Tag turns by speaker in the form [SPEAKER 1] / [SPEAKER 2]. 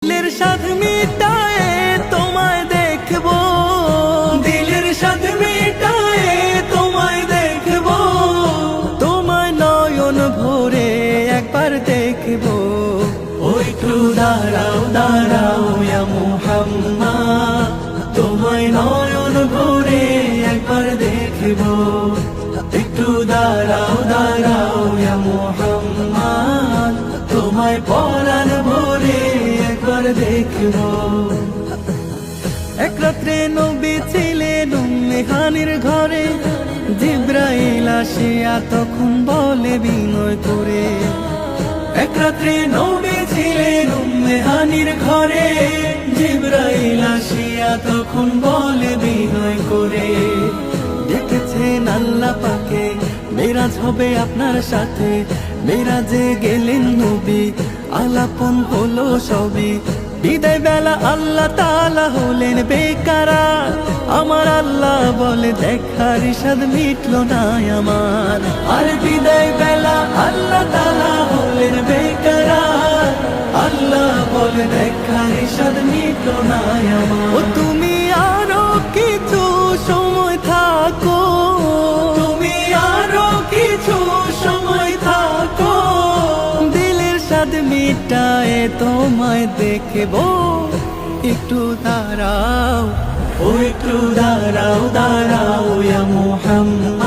[SPEAKER 1] দিলের স্বাদ মিটায়ে তোমায় দেখবো, দিলের স্বাদ মিটায়ে তোমায় দেখবো, তোমায় নয়ন ভরে একবার দেখবো। ও একটু দাঁড়াও দাঁড়াও ইয়া মুহাম্মদ, তোমায় নয়ন ভরে একবার দেখবো। একটু দাঁড়াও দাঁড়াও ইয়া মুহাম্মদ, তোমায় পরাণ ভরে একবার দেখবো। এক রাত্রে নবী ছিলেন উম্মে হানির ঘরে, জিবরাইল আসিয়া তখন বলে বিনয় করে। এক রাত্রে নবী ছিলেন উম্মে হানির ঘরে, জিবরাইল আসিয়া তখন বলে বিনয় করে। দেখেছেন আল্লাহ পাকে মেরাজ হবে আপনার সাথে, মেরাজে গেলেন নবী আলাপন হলো সবই। বিদায় বেলা আল্লাহ তাআলা হলেন বেকারার, আমার আল্লাহ বলে দেখার স্বাদ মিটলো না আমার। আর বিদায় বেলা আল্লাহ তাআলা হলেন বেকারার, আল্লাহ বলে দেখার স্বাদ মিটলো না আমার। ও তুমি আরো কিছু সময় থাকো, তুমি আরো কিছু সময় থাকো, দিলের স্বাদ মিটায়ে তোমায় দেখবো। একটু দাঁড়াও, ও একটু দাঁড়াও দাঁড়াও ইয়া মুহাম্মদ,